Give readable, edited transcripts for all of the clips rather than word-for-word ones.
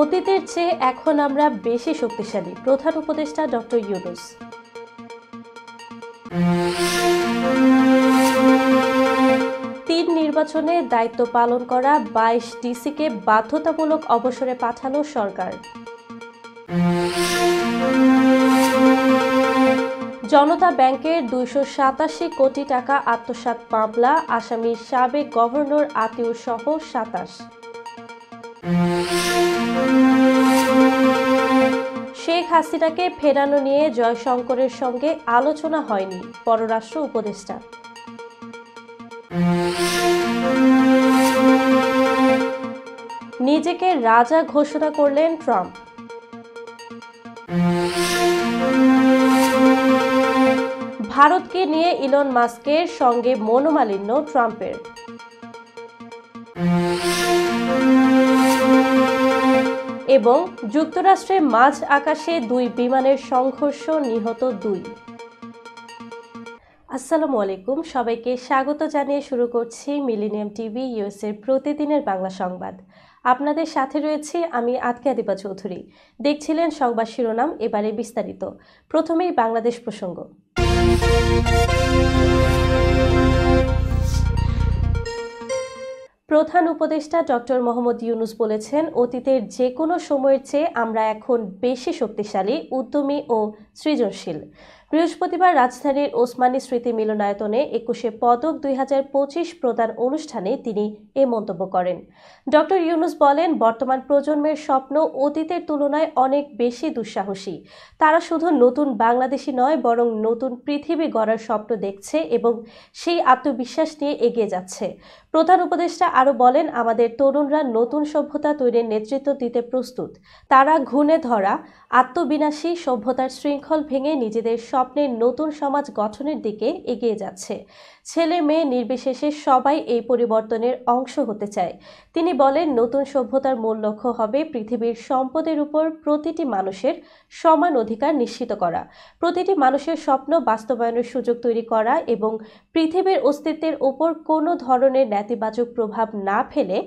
অতীতের চেয়ে এখন আমরা বেশি শক্তিশালী, প্রধান উপদেষ্টা ডক্টর ইউনূস। তিন নির্বাচনে দায়িত্ব পালন করা ২২ ডিসিকে বাধ্যতামূলক অবসরে পাঠালো সরকার। জনতা ব্যাংকের ২৮৭ কোটি টাকা আত্মসাৎ মামলা, আসামি সাবেক গভর্নর আতিউর সহ ২৭। শেখ হাসিনাকে ফেরানো নিয়ে জয়শঙ্করের সঙ্গে আলোচনা হয়নি, পররাষ্ট্র উপদেষ্টা। নিজেকে রাজা ঘোষণা করলেন ট্রাম্প। ভারতকে নিয়ে ইলন মাস্কের সঙ্গে মনোমালিন্য ট্রাম্পের। এবং যুক্তরাষ্ট্রে মাঝ আকাশে দুই বিমানের সংঘর্ষ, নিহত ২। আসসালামু আলাইকুম, সবাইকে স্বাগত জানিয়ে শুরু করছি মিলেনিয়াম টিভি ইউএসএর প্রতিদিনের বাংলা সংবাদ। আপনাদের সাথে রয়েছি আমি আতকে আদিবা চৌধুরী। দেখছিলেন সংবাদ শিরোনাম, এবারে বিস্তারিত। প্রথমেই বাংলাদেশ প্রসঙ্গ। প্রধান উপদেষ্টা ডক্টর মোহাম্মদ ইউনূস বলেছেন, অতীতের যে কোনো সময়ের চেয়ে আমরা এখন বেশি শক্তিশালী, উদ্যমী ও সৃজনশীল। বৃহস্পতিবার রাজধানীর ওসমানী স্মৃতি মিলনায়তনে ২১শে পদক ২০২৫ প্রদান অনুষ্ঠানে তিনি এ মন্তব্য করেন। ডক্টর ইউনূস বলেন, বর্তমান প্রজন্মের স্বপ্ন অতীতের তুলনায় অনেক বেশি দুঃসাহসী। তারা শুধু নতুন বাংলাদেশি নয়, বরং নতুন পৃথিবী গড়ার স্বপ্ন দেখছে এবং সেই আত্মবিশ্বাস নিয়ে এগিয়ে যাচ্ছে। প্রধান উপদেষ্টা আরও বলেন, আমাদের তরুণরা নতুন সভ্যতা তৈরির নেতৃত্ব দিতে প্রস্তুত। তারা ঘুণে ধরা আত্মবিনাশী সভ্যতার শৃঙ্খল ভেঙে নিজেদের স্বপ্নের নতুন সমাজ গঠনের দিকে এগিয়ে যাচ্ছে। ছেলে মেয়ে নির্বিশেষে সবাই এই পরিবর্তনের অংশ হতে চায়। তিনি বলেন, নতুন সভ্যতার মূল লক্ষ্য হবে পৃথিবীর সম্পদের উপর প্রতিটি মানুষের সমান অধিকার নিশ্চিত করা, প্রতিটি মানুষের স্বপ্ন বাস্তবায়নের সুযোগ তৈরি করা এবং পৃথিবীর অস্তিত্বের উপর কোনো ধরনের নেতিবাচক প্রভাব না ফেলে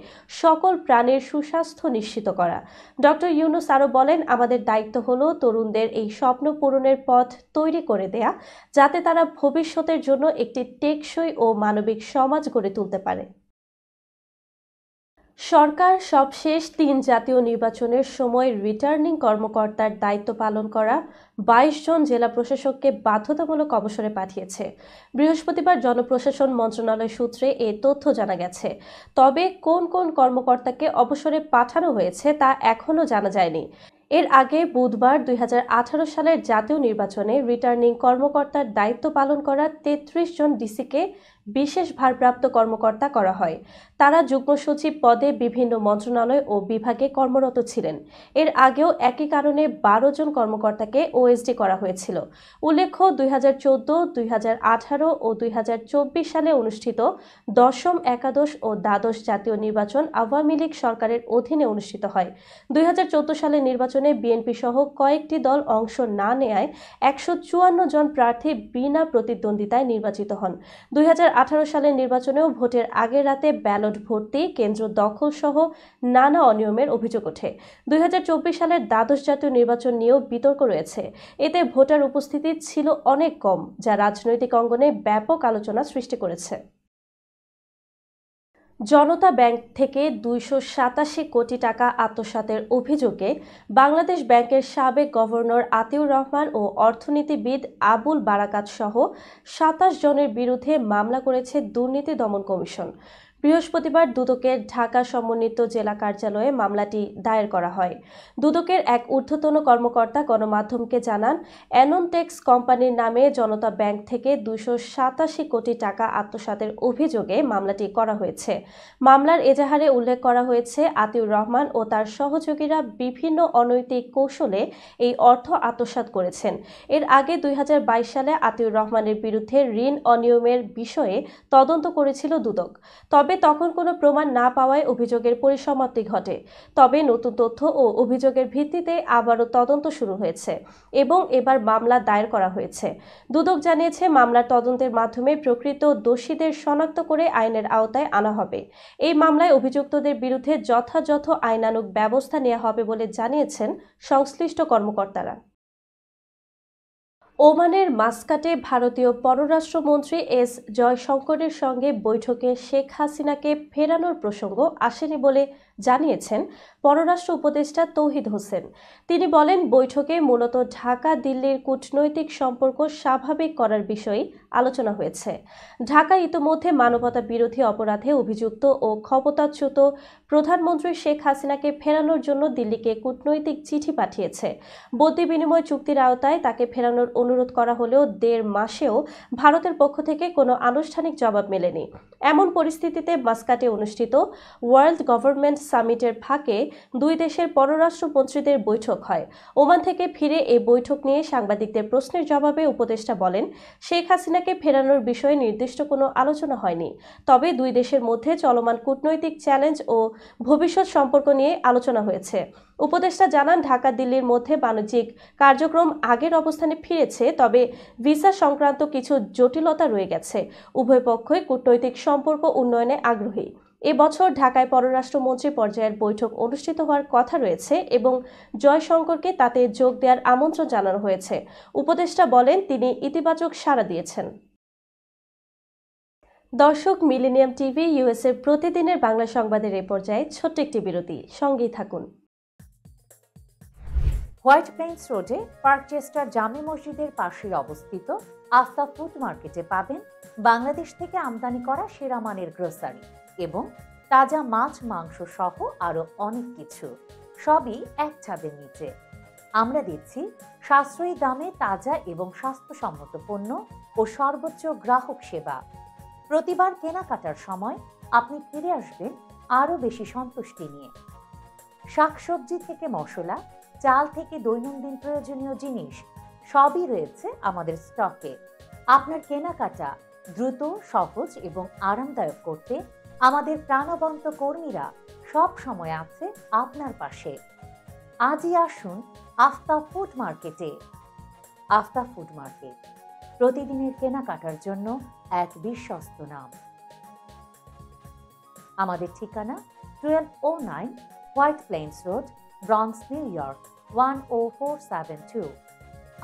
সকল প্রাণের সুস্বাস্থ্য নিশ্চিত করা। ডক্টর ইউনূস আরও বলেন, আমাদের দায়িত্ব হলো তরুণদের এই স্বপ্ন পূরণের পথ তৈরি করে দেয়া, যাতে তারা ভবিষ্যতের জন্য একটি টেকসই ও মানবিক সমাজ গড়ে তুলতে পারে। সরকার সবশেষ ৩ জাতীয় নির্বাচনের সময় রিটার্নিং কর্মকর্তার দায়িত্ব পালন করা ২২ জন জেলা প্রশাসককে বাধ্যতামূলক অবসরে পাঠিয়েছে। বৃহস্পতিবার জনপ্রশাসন মন্ত্রণালয় সূত্রে এ তথ্য জানা গেছে। তবে কোন কোন কর্মকর্তাকে অবসরে পাঠানো হয়েছে তা এখনও জানা যায়নি। এর আগে বুধবার ২০১৮ সালের জাতীয় নির্বাচনে রিটার্নিং কর্মকর্তার দায়িত্ব পালন করা ৩৩ জন ডিসিকে বিশেষ ভারপ্রাপ্ত কর্মকর্তা করা হয়। তারা যুগ্ম সচিব পদে বিভিন্ন মন্ত্রণালয় ও বিভাগে কর্মরত ছিলেন। এর আগেও একই কারণে ১২ জন কর্মকর্তাকে ওএসডি করা হয়েছিল। উল্লেখ্য, ২০১৪, ২০১৮ ও ২০২৪ সালে অনুষ্ঠিত দশম, একাদশ ও দ্বাদশ জাতীয় নির্বাচন আওয়ামী লীগ সরকারের অধীনে অনুষ্ঠিত হয়। ২০১৪ সালের নির্বাচনে বিএনপি সহ কয়েকটি দল অংশ না নেয়ায় ১৫৪ জন প্রার্থী বিনা প্রতিদ্বন্দ্বিতায় নির্বাচিত হন। ২০১৮ সালের নির্বাচনেও ভোটের আগের রাতে ব্যালট ভর্তি, কেন্দ্র দখল সহ নানা অনিয়মের অভিযোগ ওঠে। ২০২৪ সালের দ্বাদশ জাতীয় নির্বাচন নিয়েও বিতর্ক রয়েছে। এতে ভোটার উপস্থিতি ছিল অনেক কম, যা রাজনৈতিক অঙ্গনে ব্যাপক আলোচনা সৃষ্টি করেছে। জনতা ব্যাংক থেকে ২৮৭ কোটি টাকা আত্মসাতের অভিযোগে বাংলাদেশ ব্যাংকের সাবেক গভর্নর আতিউর রহমান ও অর্থনীতিবিদ আবুল বারাকাত সহ ২৭ জনের বিরুদ্ধে মামলা করেছে দুর্নীতি দমন কমিশন। বৃহস্পতিবার দুদকের ঢাকা সমন্বিত জেলা কার্যালয়ে মামলাটি দায়ের করা হয়। দুদকের এক ঊর্ধ্বতন কর্মকর্তা গণমাধ্যমকে জানান, অ্যাননটেক্স কোম্পানির নামে জনতা ব্যাংক থেকে ২৮৭ কোটি টাকা আত্মসাতের অভিযোগে মামলাটি করা হয়েছে। মামলার এজাহারে উল্লেখ করা হয়েছে, আতিউর রহমান ও তার সহযোগীরা বিভিন্ন অনৈতিক কৌশলে এই অর্থ আত্মসাৎ করেছেন। এর আগে ২০২২ সালে আতিউর রহমানের বিরুদ্ধে ঋণ অনিয়মের বিষয়ে তদন্ত করেছিল দুদক। তবে তবে তখন কোনো প্রমাণ না পাওয়ায় অভিযোগের পরিসমাপ্তি ঘটে। তবে নতুন তথ্য ও অভিযোগের ভিত্তিতে আবারও তদন্ত শুরু হয়েছে এবং এবার মামলা দায়ের করা হয়েছে। দুদক জানিয়েছে, মামলার তদন্তের মাধ্যমে প্রকৃত দোষীদের শনাক্ত করে আইনের আওতায় আনা হবে। এই মামলায় অভিযুক্তদের বিরুদ্ধে যথাযথ আইনানুগ ব্যবস্থা নেওয়া হবে বলে জানিয়েছেন সংশ্লিষ্ট কর্মকর্তারা। ওমানের মাস্কাটে ভারতীয় পররাষ্ট্রমন্ত্রী এস জয়শঙ্করের সঙ্গে বৈঠকে শেখ হাসিনাকে ফেরানোর প্রসঙ্গ আসেনি বলে জানিয়েছেন পররাষ্ট্র উপদেষ্টা তৌহিদ হোসেন। তিনি বলেন, বৈঠকে মূলত ঢাকা দিল্লির কূটনৈতিক সম্পর্ক স্বাভাবিক করার বিষয়ে আলোচনা হয়েছে। ঢাকা ইতোমধ্যে মানবতা বিরোধী অপরাধে অভিযুক্ত ও ক্ষমতাচ্যুত প্রধানমন্ত্রী শেখ হাসিনাকে ফেরানোর জন্য দিল্লিকে কূটনৈতিক চিঠি পাঠিয়েছে। বন্দি বিনিময় চুক্তির আওতায় তাকে ফেরানোর অনুরোধ করা হলেও ১.৫ মাসেও ভারতের পক্ষ থেকে কোনো আনুষ্ঠানিক জবাব মেলেনি। এমন পরিস্থিতিতে মাস্কাটে অনুষ্ঠিত ওয়ার্ল্ড গভর্নমেন্ট সামিটের ফাঁকে দুই দেশের পররাষ্ট্রমন্ত্রীদের বৈঠক হয়। ওমান থেকে ফিরে এই বৈঠক নিয়ে সাংবাদিকদের প্রশ্নের জবাবে উপদেষ্টা বলেন, শেখ হাসিনাকে ফেরানোর বিষয়ে নির্দিষ্ট কোনো আলোচনা হয়নি। তবে দুই দেশের মধ্যে চলমান কূটনৈতিক চ্যালেঞ্জ ও ভবিষ্যৎ সম্পর্ক নিয়ে আলোচনা হয়েছে। উপদেষ্টা জানান, ঢাকা দিল্লির মধ্যে বাণিজ্যিক কার্যক্রম আগের অবস্থানে ফিরেছে, তবে ভিসা সংক্রান্ত কিছু জটিলতা রয়ে গেছে। উভয় পক্ষই কূটনৈতিক সম্পর্ক উন্নয়নে আগ্রহী। এবছর ঢাকায় পররাষ্ট্রমন্ত্রী পর্যায়ের বৈঠক অনুষ্ঠিত হওয়ার কথা রয়েছে এবং জয়শঙ্করকে তাতে যোগ দেওয়ার আমন্ত্রণ জানানো হয়েছে। উপদেষ্টা বলেন, তিনি ইতিবাচক সাড়া দিয়েছেন। দর্শক, মিলেনিয়াম টিভি ইউএসএর প্রতিদিনের বাংলা সংবাদের এই পর্যায়ে ছোট্ট একটি বিরতি, সঙ্গেই থাকুন। হোয়াইট প্লেন্স রোডে পার্কচেস্টার জামে মসজিদের পাশে অবস্থিত আফতাব ফুড মার্কেটে পাবেন বাংলাদেশ থেকে আমদানি করা সেরা মানের গ্রোসারি এবং তাজা মাছ, মাংস সহ আরো অনেক কিছু, সবই এক ছাদের নিচে। আমরা দিচ্ছি সাশ্রয়ী দামে তাজা এবং স্বাস্থ্যসম্মত পণ্য ও সর্বোচ্চ গ্রাহক সেবা। প্রতিবার কেনাকাটার সময় আপনি ফিরে আসবেন আরো বেশি সন্তুষ্টি নিয়ে। শাকসবজি থেকে মশলা, চাল থেকে দৈনন্দিন প্রয়োজনীয় জিনিস সবই রয়েছে আমাদের স্টকে। আপনার কেনাকাটা দ্রুত, সহজ এবং আরামদায়ক করতে আমাদের প্রাণবন্ত কর্মীরা সব সময় আছে আপনার পাশে। আজই আসুন আফতাব ফুড মার্কেটে। আফতাব ফুড মার্কেট, প্রতিদিনের কেনাকাটার জন্য এক বিশ্বস্ত নাম। আমাদের ঠিকানা 1209 White Plains Road, Bronx, New York 10472।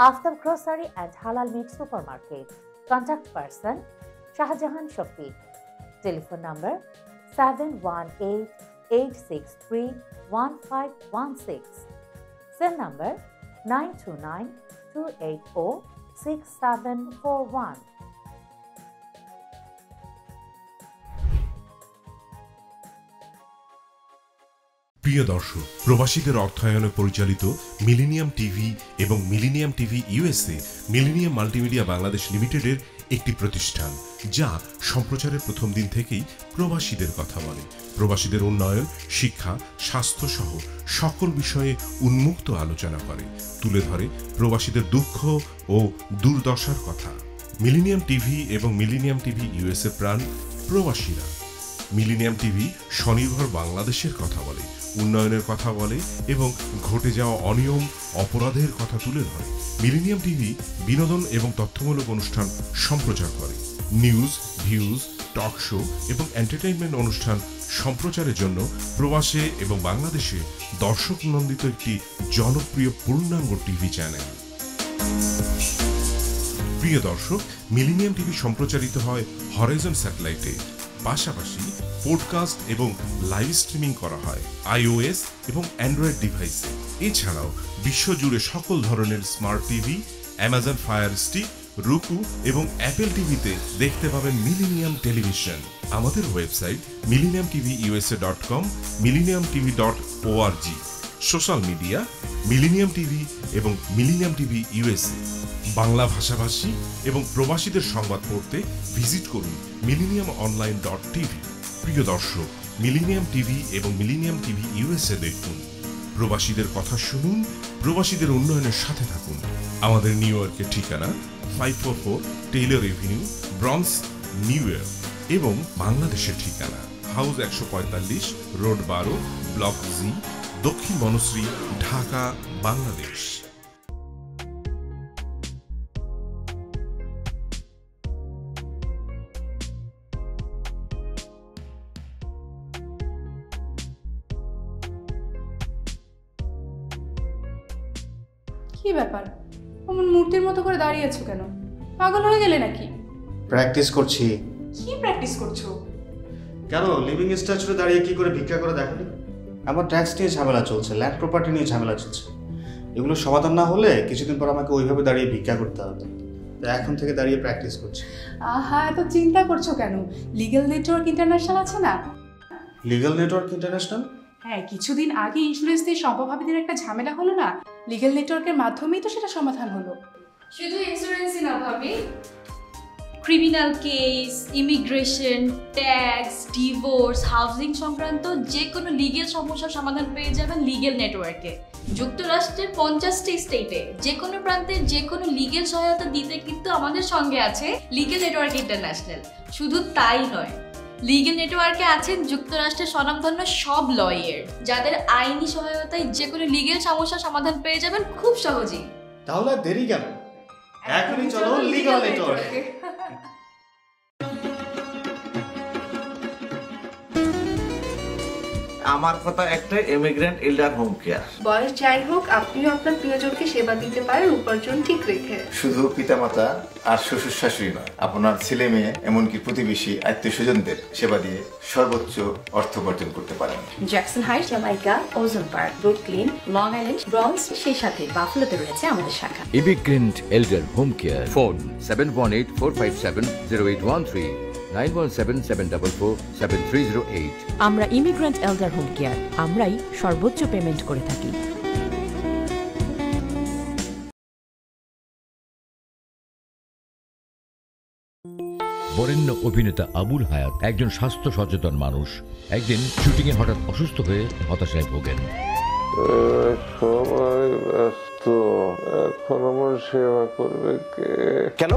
Aftab grocery and halal meat supermarket. Contact person Shahjahan Shafiq. Telephone number 7188631516। Cell number 9292806741। প্রিয় দর্শক, প্রবাসীদের অর্থায়নে পরিচালিত মিলেনিয়াম টিভি এবং millennium TV USA millennium multimedia Bangladesh লিমিটেডের একটি প্রতিষ্ঠান, যা সম্প্রচারের প্রথম দিন থেকেই প্রবাসীদের কথা বলে। প্রবাসীদের উন্নয়ন, শিক্ষা, স্বাস্থ্য সহ সকল বিষয়ে উন্মুক্ত আলোচনা করে, তুলে ধরে প্রবাসীদের দুঃখ ও দুর্দশার কথা। মিলেনিয়াম টিভি এবং মিলেনিয়াম টিভি ইউএসএ প্রাণ প্রবাসীরা। মিলেনিয়াম টিভি স্বনির্ভর বাংলাদেশের কথা বলে, উন্নয়নের কথা বলে এবং ঘটে যাওয়া অনিয়ম, অপরাধের কথা তুলে ধরে। মিলেনিয়াম টিভি বিনোদন এবং তথ্যমূলক অনুষ্ঠান সম্প্রচার করে। নিউজ, ভিউজ, টক শো এবং এন্টারটেইনমেন্ট অনুষ্ঠান সম্প্রচারের জন্য প্রবাসে এবং বাংলাদেশে দর্শক নন্দিত একটি জনপ্রিয় পূর্ণাঙ্গ টিভি চ্যানেল। প্রিয় দর্শক, মিলেনিয়াম টিভি সম্প্রচারিত হয় হরাইজন স্যাটেলাইটে। পাশাপাশি পডকাস্ট এবং লাইভ স্ট্রিমিং করা হয় iOS এবং অ্যান্ড্রয়েড ডিভাইসে। এছাড়াও বিশ্বজুড়ে সকল ধরনের smart TV, Amazon fire stick, রুকু এবং অ্যাপেল টিভিতে দেখতে পাবেন মিলেনিয়াম টেলিভিশন। আমাদের website millenniumtvusa.com, millenniumtv.org। Social media millennium TV এবং মিলেনিয়াম টিভি ইউএসএ। বাংলা ভাষাভাষী এবং প্রবাসীদের সংবাদ পড়তে ভিজিট করুন millenniumonline.tv। প্রিয় দর্শক, মিলেনিয়াম টিভি এবং মিলেনিয়াম টিভি ইউএসএ দেখুন। প্রবাসীদের কথা শুনুন, প্রবাসীদের উন্নয়নের সাথে থাকুন। আমাদের নিউ ইয়র্কের ঠিকানা 544 Taylor Avenue, Bronx, New York এবং বাংলাদেশের ঠিকানা হাউস 145, রোড 12, ব্লক জি, দক্ষিণ বনশ্রী, ঢাকা, বাংলাদেশ। কি ব্যাপার, অমন মূর্তির মতো করে দাঁড়িয়ে আছো কেন? পাগল হয়ে গেলে নাকি? প্র্যাকটিস করছি। কি প্র্যাকটিস করছো? কেন লিভিং স্ট্যাচুতে দাঁড়িয়ে কি করে ভিক্ষা করে দেখো? আমার ট্যাক্স নিয়ে ঝামেলা চলছে, ল্যান্ড প্রপার্টি নিয়ে ঝামেলা চলছে। এগুলো সমাধান না হলে কিছুদিন পর আমাকে ওইভাবে দাঁড়িয়ে ভিক্ষা করতে হবে। তো এখন থেকে দাঁড়িয়ে প্র্যাকটিস করছি। আহা, এত চিন্তা করছো কেন? লিগ্যাল নেটওয়ার্ক ইন্টারন্যাশনাল আছে না? Legal network international? হ্যাঁ, কিছুদিন আগে ইন্স্যুরেন্স দিয়ে সম্পভাবীদের একটা ঝামেলা হলো না, লিগ্যাল নেটওয়ার্কের মাধ্যমেই তো সেটা সমাধান হলো। শুধু ইন্স্যুরেন্সই না ভাবি, criminal case, immigration, tax, divorce, housing সংক্রান্ত যে কোনো লিগ্যাল সমস্যার সমাধান পেয়ে যাবেন লিগ্যাল নেটওয়ার্কে। যুক্তরাষ্ট্রের 50টি স্টেটে যে কোনো প্রান্তে যে কোনো লিগ্যাল সহায়তা দিতে কিন্তু আমাদের সঙ্গে আছে লিগ্যাল নেটওয়ার্ক ইন্টারন্যাশনাল। শুধু তাই নয়, লিগ্যাল নেটওয়ার্কে আছেন যুক্তরাষ্ট্রের স্বনামধন্য সব লয়ার, যাদের আইনি সহায়তায় যে কোনো লিগ্যাল সমস্যার সমাধান পেয়ে যাবেন খুব সহজেই। তাহলে দেরি কেন? এখনই চলো লিগ্যাল নেটওয়ার্কে। আমার কথা একটাই, ইমিগ্রেন্ট এল্ডার হোম কেয়ার। বয়স যাই হোক, আপনিও আপনার প্রিয়জনকে সেবা দিতে পারেন উপার্জন ঠিক রেখে। শুধু পিতামাতা আর শ্বশুর শাশুড়ি নয়, আপনার ছেলে মেয়ে এমনকি প্রতিবেশী আত্মীয় স্বজনদের সেবা দিয়ে সর্বোচ্চ অর্থ উপার্জন করতে পারেন। জ্যাকসন হাইট, জামাইকা, ওজন park, Brooklyn, long island, bronze, সেই সাথে বাফলোতে রয়েছে আমাদের শাখা। Immigrant এল্ডার home care. ফোন 7184570813, 9177447308। আমরা ইমিগ্রেন্ট এল্ডার হোম কেয়ার, আমরাই সর্বোচ্চ পেমেন্ট করে থাকি। বরেণ্য অভিনেতা আবুল হায়াত একজন স্বাস্থ্য সচেতন মানুষ। একদিন শুটিংয়ে হঠাৎ অসুস্থ হয়ে হতাশায় ভোগেন। সবাই ব্যস্ত, এখন আমার সেবা করবে কে? কেন?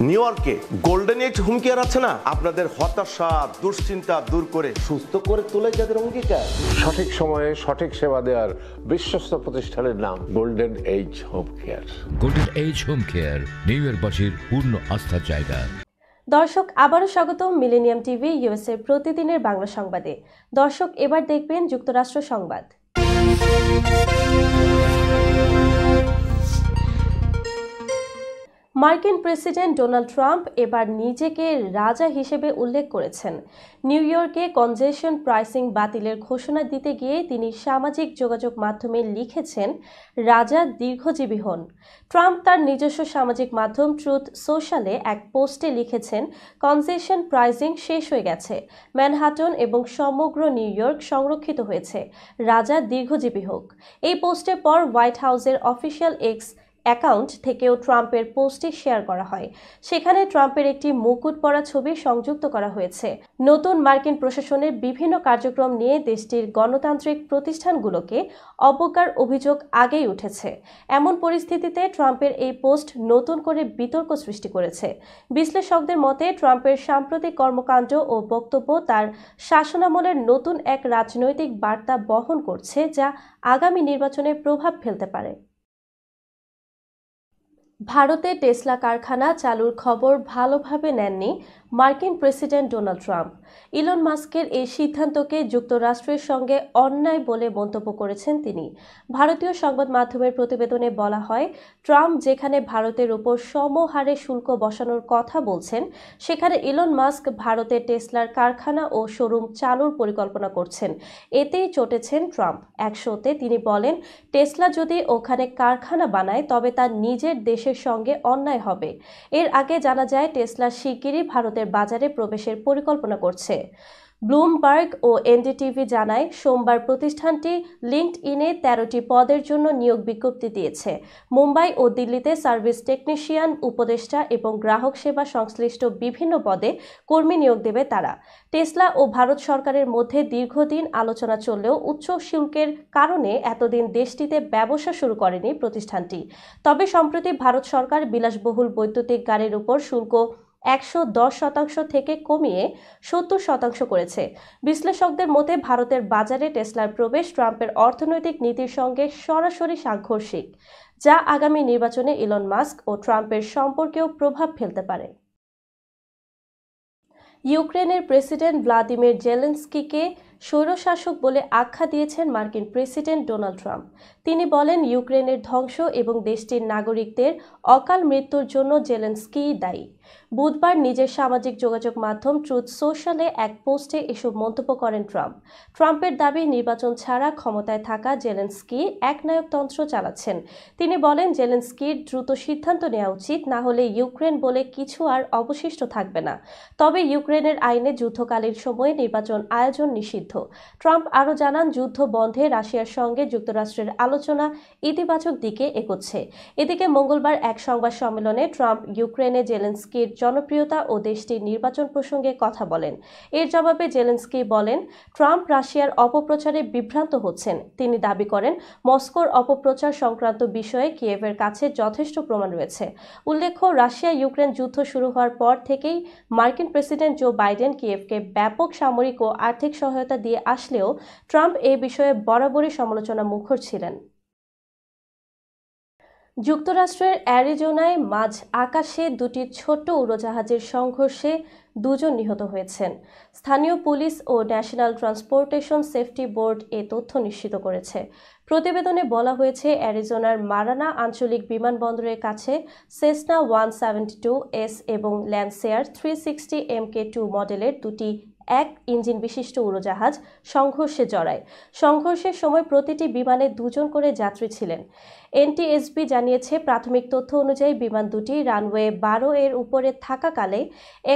নিউ ইয়র্কে গোল্ডেন এজ হোম কেয়ার আছে না, আপনাদের হতাশা দুশ্চিন্তা দূর করে সুস্থ করে তোলে যাদের অঙ্গীকার। সঠিক সময়ে সঠিক সেবা দেওয়ার বিশ্বস্ত প্রতিষ্ঠানের নাম golden age home care. Golden age home care New ইয়র্কবাসীর পূর্ণ আস্থার জায়গা। দর্শক, আবারও স্বাগতম মিলেনিয়াম টিভি ইউএসএ প্রতিদিনের বাংলা সংবাদে। দর্শক, এবার দেখবেন যুক্তরাষ্ট্র সংবাদ। মার্কিন প্রেসিডেন্ট ডোনাল্ড ট্রাম্প এবার নিজেকে রাজা হিসেবে উল্লেখ করেছেন। নিউ ইয়র্কে কনজেশন প্রাইসিং বাতিলের ঘোষণা দিতে গিয়ে তিনি সামাজিক যোগাযোগ মাধ্যমে লিখেছেন, রাজা দীর্ঘজীবী হন। ট্রাম্প তার নিজস্ব সামাজিক মাধ্যম ট্রুথ সোশ্যালে এক পোস্টে লিখেছেন, কনজেশন প্রাইসিং শেষ হয়ে গেছে, ম্যানহাটন এবং সমগ্র নিউ ইয়র্ক সংরক্ষিত হয়েছে, রাজা দীর্ঘজীবী হোক। এই পোস্টের পর হোয়াইট হাউসের অফিসিয়াল এক্স অ্যাকাউন্ট থেকেও ট্রাম্পের পোস্টটি শেয়ার করা হয়। সেখানে ট্রাম্পের একটি মুকুট পরা ছবি সংযুক্ত করা হয়েছে। নতুন মার্কিন প্রশাসনের বিভিন্ন কার্যক্রম নিয়ে দেশটির গণতান্ত্রিক প্রতিষ্ঠানগুলোকে অবজ্ঞার অভিযোগ আগেই উঠেছে। এমন পরিস্থিতিতে ট্রাম্পের এই পোস্ট নতুন করে বিতর্ক সৃষ্টি করেছে। বিশ্লেষকদের মতে ট্রাম্পের সাম্প্রতিক কর্মকাণ্ড ও বক্তব্য তার শাসনামলের নতুন এক রাজনৈতিক বার্তা বহন করছে, যা আগামী নির্বাচনে প্রভাব ফেলতে পারে। ভারতে টেসলা কারখানা চালুর খবর ভালোভাবে নেননি মার্কিন প্রেসিডেন্ট ডোনাল্ড ট্রাম্প। ইলন মাস্কের এই সিদ্ধান্তকে যুক্তরাষ্ট্রের সঙ্গে অন্যায় বলে মন্তব্য করেছেন তিনি। ভারতীয় সংবাদ মাধ্যমের প্রতিবেদনে বলা হয়, ট্রাম্প যেখানে ভারতের উপর সমহারে শুল্ক বসানোর কথা বলছেন, সেখানে ইলন মাস্ক ভারতে টেসলার কারখানা ও শোরুম চালুর পরিকল্পনা করছেন। এতেই চটেছেন ট্রাম্প। এক শোতে তিনি বলেন, টেসলা যদি ওখানে কারখানা বানায় তবে তার নিজের দেশের সঙ্গে অন্যায় হবে। এর আগে জানা যায় টেসলা শিগগিরই ভারতের বাজারে প্রবেশের পরিকল্পনা করছে। ব্লুমবার্গ ও এনডিটিভি জানায়, সোমবার প্রতিষ্ঠানটি লিঙ্কডইনে 13টি পদের জন্য নিয়োগ বিজ্ঞপ্তি দিয়েছে। মুম্বাই ও দিল্লিতে সার্ভিস টেকনিশিয়ান, উপদেষ্টা এবং গ্রাহক সেবা সংশ্লিষ্ট বিভিন্ন পদে কর্মী নিয়োগ দেবে তারা। টেসলা ও ভারত সরকারের মধ্যে দীর্ঘদিন আলোচনা চললেও উচ্চ শুল্কের কারণে এতদিন দেশটিতে ব্যবসা শুরু করেনি প্রতিষ্ঠানটি। তবে সম্প্রতি ভারত সরকার বিলাসবহুল বৈদ্যুতিক গাড়ির উপর শুল্ক 110% থেকে কমিয়ে 70% করেছে। বিশ্লেষকদের মতে ভারতের বাজারে টেসলার প্রবেশ ট্রাম্পের অর্থনৈতিক নীতির সঙ্গে সরাসরি সাংঘর্ষিক, যা আগামী নির্বাচনে ইলন মাস্ক ও ট্রাম্পের সম্পর্কেও প্রভাব ফেলতে পারে। ইউক্রেনের প্রেসিডেন্ট ভ্লাদিমির জেলেনস্কিকে স্বৈরশাসক বলে আখ্যা দিয়েছেন মার্কিন প্রেসিডেন্ট ডোনাল্ড ট্রাম্প। তিনি বলেন, ইউক্রেনের ধ্বংস এবং দেশটির নাগরিকদের অকাল মৃত্যুর জন্য জেলেনস্কি দায়ী। বুধবার নিজের সামাজিক যোগাযোগ মাধ্যম ট্রুথ সোশ্যালে এক পোস্টে এসব মন্তব্য করেন ট্রাম্প। ট্রাম্পের দাবি, নির্বাচন ছাড়া ক্ষমতায় থাকা জেলেনস্কি একনায়কতন্ত্র চালাচ্ছেন। তিনি বলেন, জেলেনস্কির দ্রুত সিদ্ধান্ত নেওয়া উচিত, না হলে ইউক্রেন বলে কিছু আর অবশিষ্ট থাকবে না। তবে ইউক্রেনের আইনে যুদ্ধকালীন সময়ে নির্বাচন আয়োজন নিষিদ্ধ। ট্রাম্প আরও জানান, যুদ্ধ বন্ধে রাশিয়ার সঙ্গে যুক্তরাষ্ট্রের আলোচনা ইতিবাচক দিকে এগোচ্ছে। এদিকে মঙ্গলবার এক সংবাদ সম্মেলনে ট্রাম্প ইউক্রেনে জেলেনস্কির জনপ্রিয়তা ও দেশটির নির্বাচন প্রসঙ্গে কথা বলেন। এর জবাবে জেলেনস্কি বলেন, ট্রাম্প রাশিয়ার অপপ্রচারে বিভ্রান্ত হচ্ছেন। তিনি দাবি করেন, মস্কোর অপপ্রচার সংক্রান্ত বিষয়ে কিয়েভের কাছে যথেষ্ট প্রমাণ রয়েছে। উল্লেখ্য, রাশিয়া ইউক্রেন যুদ্ধ শুরু হওয়ার পর থেকেই মার্কিন প্রেসিডেন্ট জো বাইডেন কিয়েভকে ব্যাপক সামরিক ও আর্থিক সহায়তা দিয়ে আসলেও ট্রাম্প এ বিষয়ে বরাবরই সমালোচনা মুখর ছিলেন। যুক্তরাষ্ট্রের অ্যারিজোনায় মাঝ আকাশে দুটি ছোট্ট উড়োজাহাজের সংঘর্ষে 2 জন নিহত হয়েছেন। স্থানীয় পুলিশ ও ন্যাশনাল ট্রান্সপোর্টেশন সেফটি বোর্ড এ তথ্য নিশ্চিত করেছে। প্রতিবেদনে বলা হয়েছে, অ্যারিজোনার মারানা আঞ্চলিক বিমানবন্দরের কাছে সেসনা 172S এবং ল্যান্সেয়ার 360 MK2 মডেলের দুটি এক ইঞ্জিন বিশিষ্ট উড়োজাহাজ সংঘর্ষে জড়ায়। সংঘর্ষের সময় প্রতিটি বিমানে 2 জন করে যাত্রী ছিলেন। এনটিএসবি জানিয়েছে, প্রাথমিক তথ্য অনুযায়ী বিমান দুটি রানওয়ে 12 এর উপরে থাকাকালে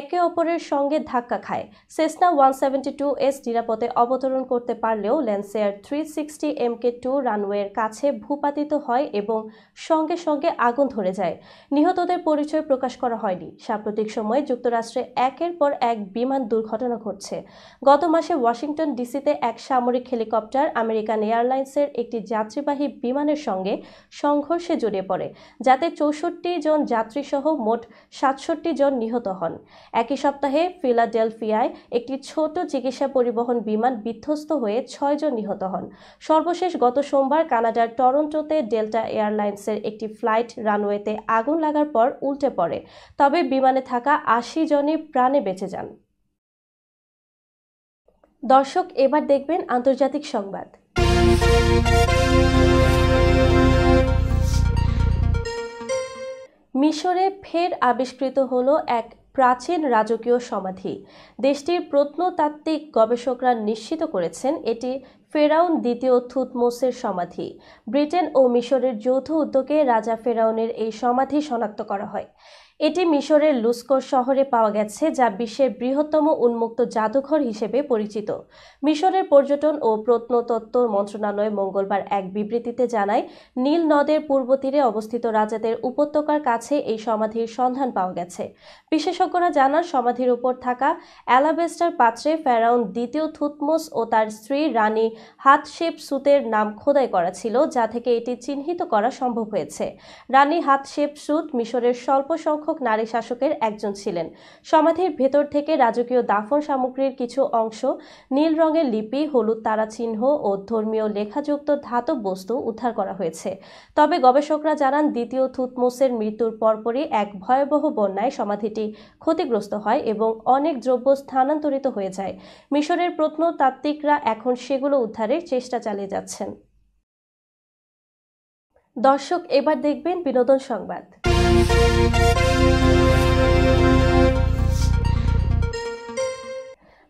একে অপরের সঙ্গে ধাক্কা খায়। সেসনা 172S নিরাপদে অবতরণ করতে পারলেও ল্যান্সেয়ার 360 MK2 রানওয়ের কাছে ভূপাতিত হয় এবং সঙ্গে সঙ্গে আগুন ধরে যায়। নিহতদের পরিচয় প্রকাশ করা হয়নি। সাম্প্রতিক সময়ে যুক্তরাষ্ট্রে একের পর এক বিমান দুর্ঘটনা ঘটছে। গত মাসে ওয়াশিংটন ডিসিতে এক সামরিক হেলিকপ্টার আমেরিকান এয়ারলাইন্সের একটি যাত্রীবাহী বিমানের সঙ্গে সংঘর্ষে জড়িয়ে পড়ে, যাতে 64 জন যাত্রীসহ মোট 67 জন নিহত হন। একই সপ্তাহে ফিলাডেলফিয়ায় একটি ছোট চিকিৎসা পরিবহন বিমান বিধ্বস্ত হয়ে 6 জন নিহত হন। সর্বশেষ গত সোমবার কানাডার টরন্টোতে ডেল্টা এয়ারলাইন্সের একটি ফ্লাইট রানওয়েতে আগুন লাগার পর উল্টে পড়ে, তবে বিমানে থাকা 80 জনই প্রাণে বেঁচে যান। দর্শক, এবার দেখবেন আন্তর্জাতিক সংবাদ। মিশরে ফের আবিষ্কৃত হলো এক প্রাচীন রাজকীয় সমাধি। দেশটির প্রত্নতাত্ত্বিক গবেষকরা নিশ্চিত করেছেন এটি ফেরাউন দ্বিতীয় থুতমোসের সমাধি। ব্রিটেন ও মিশরের যৌথ উদ্যোগে রাজা ফেরাউনের এই সমাধি শনাক্ত করা হয়। এটি মিশরের লুস্কর শহরে পাওয়া গেছে, যা বিশ্বের বৃহত্তম উন্মুক্ত জাদুঘর হিসেবে পরিচিত। মিশরের পর্যটন ও প্রত্নতত্ত্ব মন্ত্রণালয় মঙ্গলবার এক বিবৃতিতে জানায়, নীল নদের পূর্ব তীরে অবস্থিত রাজাদের উপত্যকার কাছে এই সমাধির সন্ধান পাওয়া গেছে। বিশেষজ্ঞরা জানান, সমাধির উপর থাকা অ্যালাবেস্টার পাত্রে ফেরাউন দ্বিতীয় থুতমোস ও তার স্ত্রী রানী হাতশেপসুতের নাম খোদাই করা ছিল, যা থেকে এটি চিহ্নিত করা সম্ভব হয়েছে। রানী হাতশেপসুত মিশরের স্বল্প সংখ্যক নারী শাসকের একজন ছিলেন। সমাধির ভেতর থেকে রাজকীয় দাফন সামগ্রীর কিছু অংশ, নীল রঙের লিপি, হলুদ তারা চিহ্ন ও ধর্মীয় লেখাযুক্ত ধাতব বস্তু উদ্ধার করা হয়েছে। তবে গবেষকরা জানান, দ্বিতীয় থুতমোসের মৃত্যুর পরপরই এক ভয়াবহ বন্যায় সমাধিটি ক্ষতিগ্রস্ত হয় এবং অনেক দ্রব্য স্থানান্তরিত হয়ে যায়। মিশরের প্রত্নতাত্ত্বিকরা এখন সেগুলো উদ্ধারের চেষ্টা চালিয়ে যাচ্ছেন। দর্শক, এবার দেখবেন বিনোদন সংবাদ।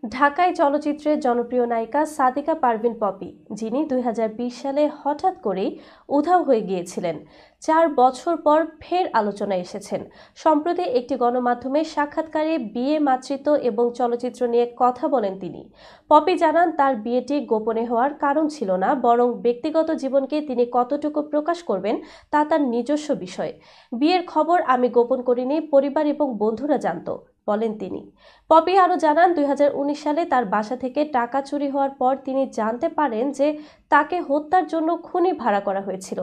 ঢাকায় চলচ্চিত্রের জনপ্রিয় নায়িকা সাদিকা পারভিন পপি, যিনি 2020 সালে হঠাৎ করেই উধাও হয়ে গিয়েছিলেন, 4 বছর পর ফের আলোচনায় এসেছেন। সম্প্রতি একটি গণমাধ্যমের সাক্ষাৎকারে বিয়ে, মাতৃত্ব এবং চলচ্চিত্র নিয়ে কথা বলেন তিনি। পপি জানান, তার বিয়েটি গোপনে হওয়ার কারণ ছিল না, বরং ব্যক্তিগত জীবনকে তিনি কতটুকু প্রকাশ করবেন তা তার নিজস্ব বিষয়। বিয়ের খবর আমি গোপন করিনি, পরিবার এবং বন্ধুরা জানত। বলেন তিনি। পপি আরও জানান 2019 সালে তার বাসা থেকে টাকা চুরি হওয়ার পর তিনি জানতে পারেন যে তাকে হত্যার জন্য খুনি ভাড়া করা হয়েছিল।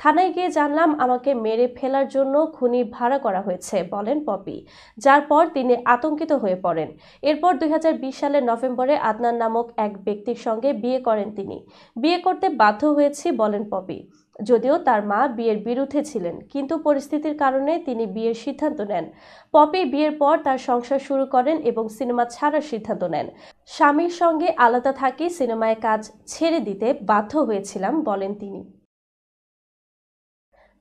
থানায় গিয়ে জানলাম আমাকে মেরে ফেলার জন্য খুনি ভাড়া করা হয়েছে, বলেন পপি, যার পর তিনি আতঙ্কিত হয়ে পড়েন। এরপর 2020 সালের নভেম্বরে আদনান নামক এক ব্যক্তির সঙ্গে বিয়ে করেন তিনি। বিয়ে করতে বাধ্য হয়েছি, বলেন পপি। যদিও তার মা বিয়ের বিরুদ্ধে ছিলেন, কিন্তু পরিস্থিতির কারণে তিনি বিয়ের সিদ্ধান্ত নেন। পপি বিয়ের পর তার সংসার শুরু করেন এবং সিনেমা ছাড়ার সিদ্ধান্ত নেন। স্বামীর সঙ্গে আলাদা থাকি, সিনেমায় কাজ ছেড়ে দিতে বাধ্য হয়েছিলাম, বলেন তিনি।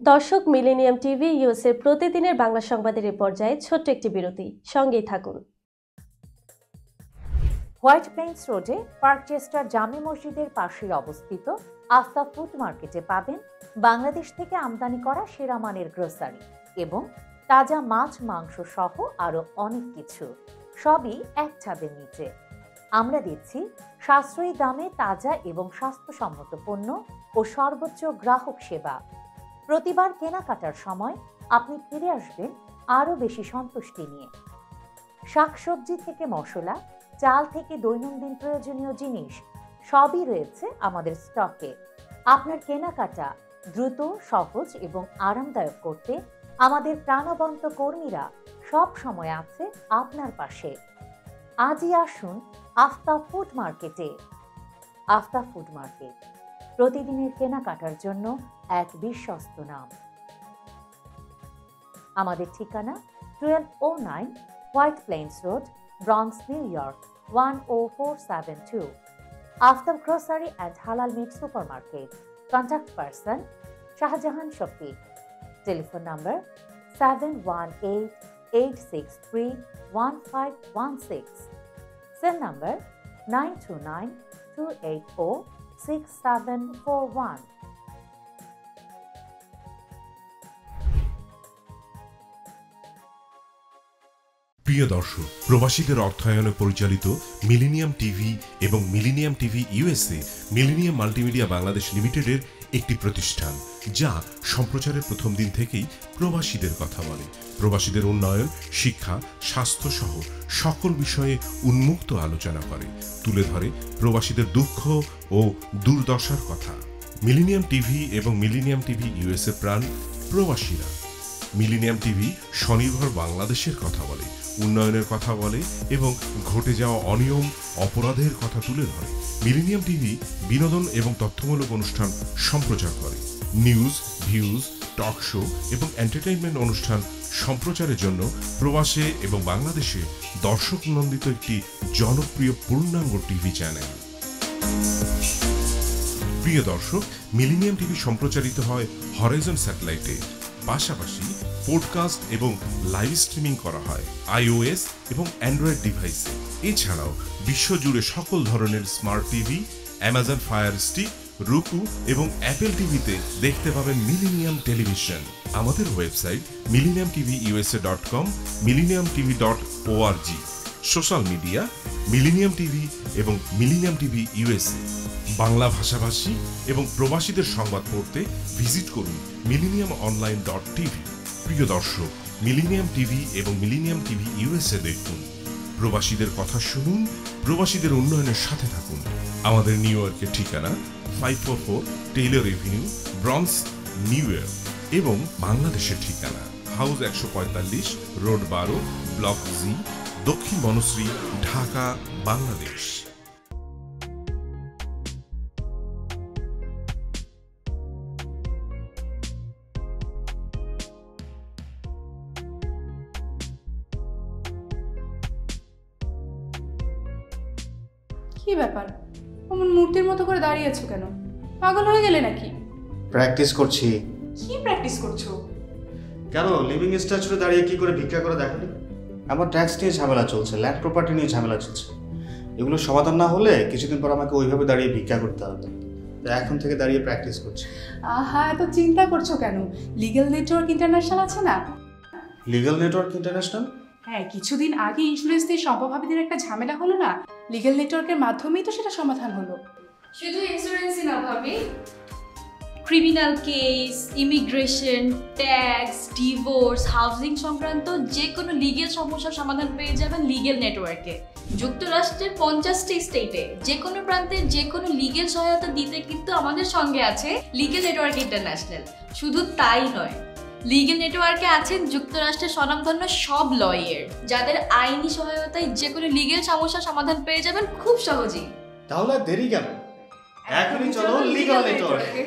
দর্শক, মিলেনিয়াম টিভি ইউএসএর প্রতিদিনের বাংলা সংবাদের এ পর্যায়ে ছোট্ট একটি বিরতি, সঙ্গেই থাকুন। হোয়াইট প্লেন্স রোডে পার্কচেস্টার জামে মসজিদের পাশেই অবস্থিত আস্থা ফুড মার্কেটে পাবেন বাংলাদেশ থেকে আমদানি করা সেরা মানের গ্রোসারি এবং তাজা মাছ, মাংস সহ আরো অনেক কিছু, সবই এক ছাদের নিচে। আমরা দিচ্ছি সাশ্রয়ী দামে তাজা এবং স্বাস্থ্যসম্মত পণ্য ও সর্বোচ্চ গ্রাহক সেবা। প্রতিবার কেনাকাটার সময় আপনি ফিরে আসবেন আরো বেশি সন্তুষ্টি নিয়ে। শাকসবজি থেকে মশলা, চাল থেকে দৈনন্দিন প্রয়োজনীয় জিনিস সবই রয়েছে আমাদের স্টকে। আপনার কেনাকাটা দ্রুত, সহজ এবং আরামদায়ক করতে আমাদের প্রাণবন্ত কর্মীরা সব সময় আছে আপনার পাশে। আজই আসুন আস্থা ফুড মার্কেটে। আস্থা ফুড মার্কেট, প্রতিদিনের কেনাকাটার জন্য এক বিশ্বস্ত নাম। আমাদের ঠিকানা 1209 White Plains Road, Bronx, New York 10472। Aftab grocery and halal meat supermarket. Contact person Shahjahan Shafiq. Telephone number 7188631516। Cell number 9292806741। প্রিয় দর্শক, প্রবাসীদের অর্থায়নে পরিচালিত মিলেনিয়াম টিভি এবং millennium TV USA millennium multimedia Bangladesh লিমিটেডের একটি প্রতিষ্ঠান, যা সম্প্রচারের প্রথম দিন থেকেই প্রবাসীদের কথা বলে। প্রবাসীদের উন্নয়ন, শিক্ষা, স্বাস্থ্য সহ সকল বিষয়ে উন্মুক্ত আলোচনা করে, তুলে ধরে প্রবাসীদের দুঃখ ও দুর্দশার কথা। মিলেনিয়াম টিভি এবং মিলেনিয়াম টিভি ইউএসএ প্রাণ প্রবাসীরা। মিলেনিয়াম টিভি স্বনির্ভর বাংলাদেশের কথা বলে, উন্নয়নের কথা বলে এবং ঘটে যাওয়া অনিয়ম, অপরাধের কথা তুলে ধরে। মিলেনিয়াম টিভি বিনোদন এবং তথ্যমূলক অনুষ্ঠান সম্প্রচার করে। নিউজ, ভিউজ, টক শো এবং এন্টারটেইনমেন্ট অনুষ্ঠান সম্প্রচারের জন্য প্রবাসে এবং বাংলাদেশে দর্শক নন্দিত একটি জনপ্রিয় পূর্ণাঙ্গ টিভি চ্যানেল। প্রিয় দর্শক, মিলেনিয়াম টিভি সম্প্রচারিত হয় হরাইজন স্যাটেলাইটে। পাশাপাশি পডকাস্ট এবং লাইভ স্ট্রিমিং করা হয় iOS এবং অ্যান্ড্রয়েড ডিভাইসে। এছাড়াও বিশ্বজুড়ে সকল ধরনের smart TV, Amazon fire stick, রুকু এবং অ্যাপেল টিভিতে দেখতে পাবেন মিলেনিয়াম টেলিভিশন। আমাদের website millenniumtvusa.com, millenniumtv.org। Social media millennium TV এবং মিলেনিয়াম টিভি ইউএসএ। বাংলা ভাষাভাষী এবং প্রবাসীদের সংবাদ পড়তে ভিজিট করুন millenniumonline.tv। প্রিয় দর্শক, মিলেনিয়াম টিভি এবং মিলেনিয়াম টিভি ইউএসএ দেখুন। প্রবাসীদের কথা শুনুন, প্রবাসীদের উন্নয়নের সাথে থাকুন। আমাদের নিউ ইয়র্কের ঠিকানা 544 Taylor Avenue, Bronx, New York এবং বাংলাদেশের ঠিকানা হাউস 145, রোড 12, ব্লক জি, দক্ষিণ বনশ্রী, ঢাকা, বাংলাদেশ। কি ব্যাপার, অমন মূর্তির মতো করে দাঁড়িয়ে আছো কেন? পাগল হয়ে গেলে নাকি? প্র্যাকটিস করছি। কি প্র্যাকটিস করছো? কেন লিভিং স্ট্যাচুরে দাঁড়িয়ে কি করে ভিক্ষা করে দেখনি? আমার ট্যাক্স নিয়ে ঝামেলা চলছে, ল্যান্ড প্রপার্টি নিয়ে ঝামেলা চলছে। এগুলো সমাধান না হলে কিছুদিন পর আমাকে ওইভাবে দাঁড়িয়ে ভিক্ষা করতে হবে। তাই এখন থেকে দাঁড়িয়ে প্র্যাকটিস করছি। আহা, এত চিন্তা করছো কেন? লিগ্যাল নেটওয়ার্ক ইন্টারন্যাশনাল আছে না? Legal network international? হ্যাঁ, কিছুদিন আগে ইন্স্যুরেন্স দিয়ে সম্পভাবীদের একটা ঝামেলা হলো না? লিগ্যাল নেটওয়ার্কের মাধ্যমেই তো সেটা সমাধান হলো। শুধু ইন্স্যুরেন্সই না ভাবি, criminal case, immigration, tax, divorce, housing সংক্রান্ত যে কোনো লিগেল সমস্যার সমাধান পেয়ে যাবেন লিগেল নেটওয়ার্কে। যুক্তরাষ্ট্রের 50টি স্টেটে যে কোনো প্রান্তে যে কোনো লিগেল সহায়তা দিতে কিন্তু আমাদের সঙ্গে আছে লিগেল নেটওয়ার্ক ইন্টারন্যাশনাল। শুধু তাই নয়, লিগেল নেটওয়ার্কে আছেন যুক্তরাষ্ট্রের স্বনামধন্য সব লয়ার, যাদের আইনি সহায়তায় যে কোনো লিগেল সমস্যার সমাধান পেয়ে যাবেন খুব সহজেই। তাহলে দেরি কেন, এখনই চলো লিগ্যাল নেটওয়ার্কে।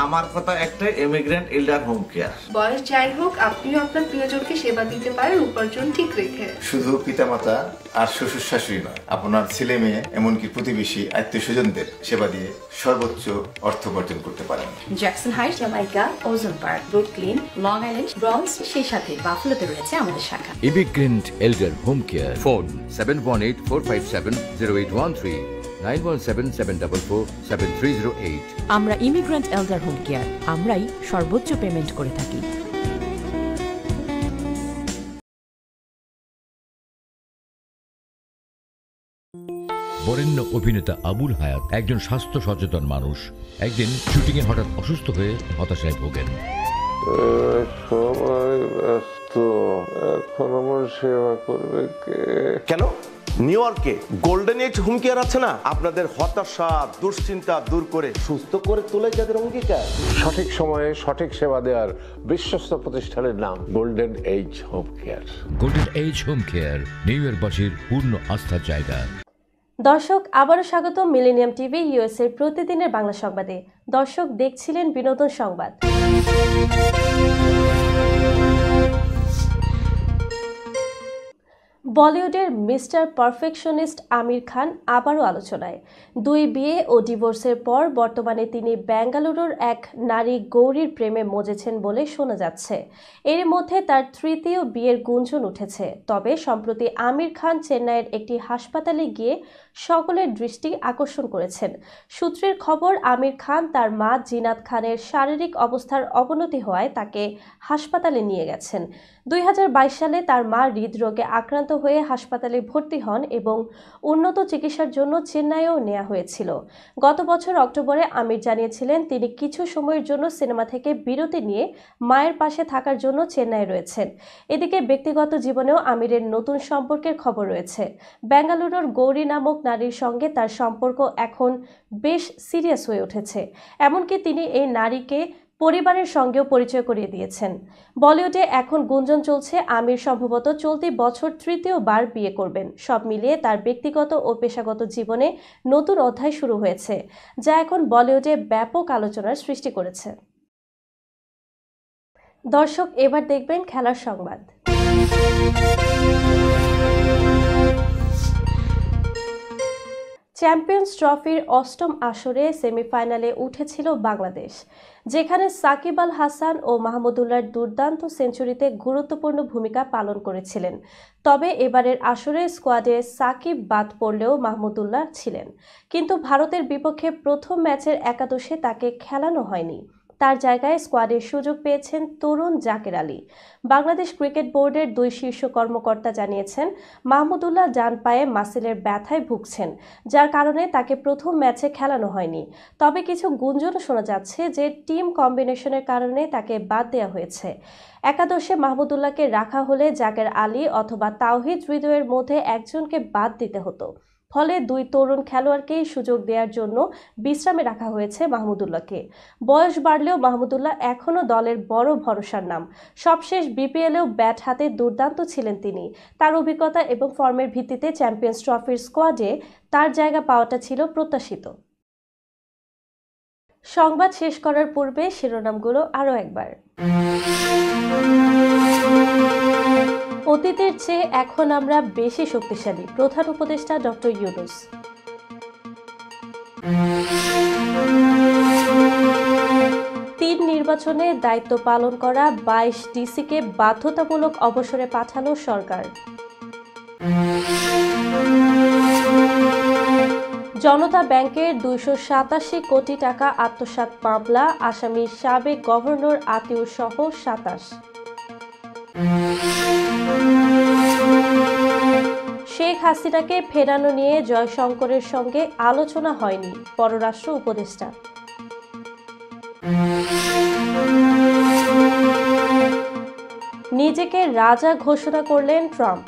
আমার কথা একটাই, ইমিগ্রেন্ট এল্ডার হোম কেয়ার। বয়স যাই হোক, আপনিও আপনার প্রিয়জনকে সেবা দিতে পারেন উপার্জন ঠিক রেখে। শুধু পিতামাতা আর শ্বশুর শাশুড়ি নয়, আপনার ছেলে মেয়ে এমনকি প্রতিবেশী আত্মীয় স্বজনদের সেবা দিয়ে সর্বোচ্চ অর্থ উপার্জন করতে পারেন। জ্যাকসন হাইট, জামাইকা, ওজন park, Brooklyn, long island, bronze, সেই সাথে বাফলোতে রয়েছে আমাদের শাখা। Immigrant এল্ডার home care, phone 7184570813, 9177447308। আমরা ইমিগ্রেন্ট এল্ডার হোম কেয়ার, আমরাই সর্বোচ্চ পেমেন্ট করে থাকি। বরেণ্য অভিনেতা আবুল হায়াত একজন স্বাস্থ্য সচেতন মানুষ। একদিন শুটিংয়ে হঠাৎ অসুস্থ হয়ে হতাশায় ভোগেন। সবাই ব্যস্ত, এখন আমার সেবা করবে কে? কেন? নিউ ইয়র্কে গোল্ডেন এজ হোম কেয়ার আছে না, আপনাদের হতাশা দুশ্চিন্তা দূর করে সুস্থ করে তোলে যাদের অঙ্গীকার। সঠিক সময়ে সঠিক সেবা দেওয়ার বিশ্বস্ত প্রতিষ্ঠানের নাম golden age home care. Golden age home care New ইয়র্কবাসীর পূর্ণ আস্থার জায়গা। দর্শক, আবারও স্বাগত মিলেনিয়াম টিভি ইউএস এর প্রতিদিনের বাংলা সংবাদে। দর্শক, দেখছিলেন বিনোদন সংবাদ। বলিউডের মিস্টার পারফেকশনিস্ট আমির খান আবারও আলোচনায়। 2 বিয়ে ও ডিভোর্সের পর বর্তমানে তিনি বেঙ্গালুরুর এক নারী গৌরীর প্রেমে মজেছেন বলে শোনা যাচ্ছে। এর মধ্যে তার 3য় বিয়ের গুঞ্জন উঠেছে। তবে সম্প্রতি আমির খান চেন্নাইয়ের একটি হাসপাতালে গিয়ে সকলের দৃষ্টি আকর্ষণ করেছেন। সূত্রের খবর, আমির খান তার মা জিনাত খানের শারীরিক অবস্থার অবনতি হওয়ায় তাকে হাসপাতালে নিয়ে গেছেন। 2022 সালে তার মা হৃদরোগে আক্রান্ত হয়ে হাসপাতালে ভর্তি হন এবং উন্নত চিকিৎসার জন্য চেন্নাইও নেওয়া হয়েছিল। গত বছর অক্টোবরে আমির জানিয়েছিলেন তিনি কিছু সময়ের জন্য সিনেমা থেকে বিরতি নিয়ে মায়ের পাশে থাকার জন্য চেন্নাই রয়েছেন। এদিকে ব্যক্তিগত জীবনেও আমিরের নতুন সম্পর্কের খবর রয়েছে। বেঙ্গালুরুর গৌরী নামক নারীর সঙ্গে তার সম্পর্ক এখন বেশ সিরিয়াস হয়ে উঠেছে। এমনকি তিনি এই নারীকে পরিবারের সঙ্গেও পরিচয় করিয়ে দিয়েছেন। বলিউডে এখন গুঞ্জন চলছে আমির সম্ভবত চলতি বছর 3য় বার বিয়ে করবেন। সব মিলিয়ে তার ব্যক্তিগত ও পেশাগত জীবনে নতুন অধ্যায় শুরু হয়েছে, যা এখন বলিউডে ব্যাপক আলোচনার সৃষ্টি করেছে। দর্শক, এবার দেখবেন খেলার সংবাদ। চ্যাম্পিয়ন্স ট্রফির 8ম আসরে সেমিফাইনালে উঠেছিল বাংলাদেশ, যেখানে সাকিব আল হাসান ও মাহমুদুল্লাহর দুর্দান্ত সেঞ্চুরিতে গুরুত্বপূর্ণ ভূমিকা পালন করেছিলেন। তবে এবারের আসরে স্কোয়াডে সাকিব বাদ পড়লেও মাহমুদুল্লাহ ছিলেন, কিন্তু ভারতের বিপক্ষে প্রথম ম্যাচের একাদশে তাকে খেলানো হয়নি। তার জায়গায় স্কোয়াডের সুযোগ পেয়েছেন তরুণ জাকের আলী। বাংলাদেশ ক্রিকেট বোর্ডের 2 শীর্ষ কর্মকর্তা জানিয়েছেন মাহমুদুল্লাহ ডান পায়ে মাসেলের ব্যথায় ভুগছেন, যার কারণে তাকে প্রথম ম্যাচে খেলানো হয়নি। তবে কিছু গুঞ্জনও শোনা যাচ্ছে যে টিম কম্বিনেশনের কারণে তাকে বাদ দেওয়া হয়েছে। একাদশে মাহমুদুল্লাহকে রাখা হলে জাকের আলী অথবা তাওহিদ হৃদয়ের মধ্যে একজনকে বাদ দিতে হতো। ফলে 2 তরুণ খেলোয়াড়কেই সুযোগ দেওয়ার জন্য বিশ্রামে রাখা হয়েছে মাহমুদুল্লাহকে। বয়স বাড়লেও মাহমুদুল্লাহ এখনও দলের বড় ভরসার নাম। সবশেষ বিপিএলেও ব্যাট হাতে দুর্দান্ত ছিলেন তিনি। তার অভিজ্ঞতা এবং ফর্মের ভিত্তিতে চ্যাম্পিয়ন্স ট্রফির স্কোয়াডে তার জায়গা পাওয়াটা ছিল প্রত্যাশিত। সংবাদ শেষ করার পূর্বে শিরোনামগুলো আরও একবার। অতীতের চেয়ে এখন আমরা বেশি শক্তিশালী, প্রধান উপদেষ্টা ডক্টর ইউনূস। নির্বাচনে দায়িত্ব পালন করা 22 ডিসিকে বাধ্যতামূলক অবসরে পাঠালো সরকার। জনতা ব্যাংকের 287 কোটি টাকা আত্মসাৎ মামলা, আসামি সাবেক গভর্নর আতিউর সহ 27। শেখ হাসিনাকে ফেরানো নিয়ে জয়শঙ্করের সঙ্গে আলোচনা হয়নি, পররাষ্ট্র উপদেষ্টা। নিজেকে রাজা ঘোষণা করলেন ট্রাম্প।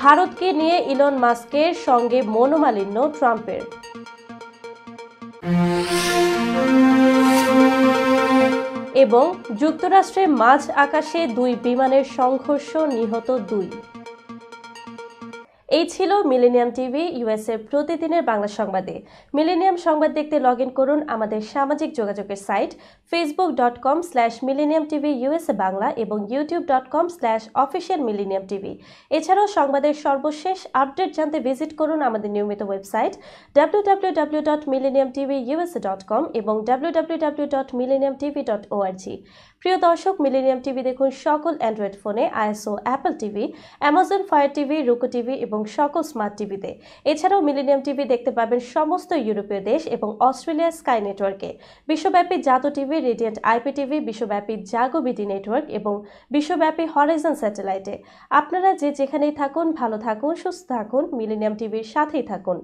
ভারতকে নিয়ে ইলন মাস্কের সঙ্গে মনোমালিন্য ট্রাম্পের। এবং যুক্তরাষ্ট্রে মাঝ আকাশে 2 বিমানের সংঘর্ষ, নিহত 2। এই ছিল মিলেনিয়াম টিভি ইউএসএ প্রতিদিনের বাংলা সংবাদে। মিলেনিয়াম সংবাদ দেখতে লগ ইন করুন আমাদের সামাজিক যোগাযোগের সাইট facebook.com/millenniumtvUSA বাংলা এবং youtube.com/officialmillenniumtv। এছাড়াও সংবাদের সর্বশেষ আপডেট জানতে ভিজিট করুন আমাদের নিয়মিত ওয়েবসাইট www.millenniumtvusa.com এবং www.millenniumtv.org। প্রিয় দর্শক, মিলেনিয়াম টিভি দেখুন সকল অ্যান্ড্রয়েড ফোনে, ISO, Apple TV, Amazon Fire TV, Roku TV এবং সকল স্মার্ট টিভিতে। এছাড়াও মিলেনিয়াম টিভি দেখতে পাবেন সমস্ত ইউরোপীয় দেশ এবং অস্ট্রেলিয়া স্কাই নেটওয়ার্কে, বিশ্বব্যাপী জাদু টিভি, রেডিয়েন্ট আইপি টিভি, বিশ্বব্যাপী জাগো বিডি নেটওয়ার্ক এবং বিশ্বব্যাপী হরাইজন স্যাটেলাইটে। আপনারা যে যেখানেই থাকুন, ভালো থাকুন, সুস্থ থাকুন, মিলেনিয়াম টিভির সাথেই থাকুন।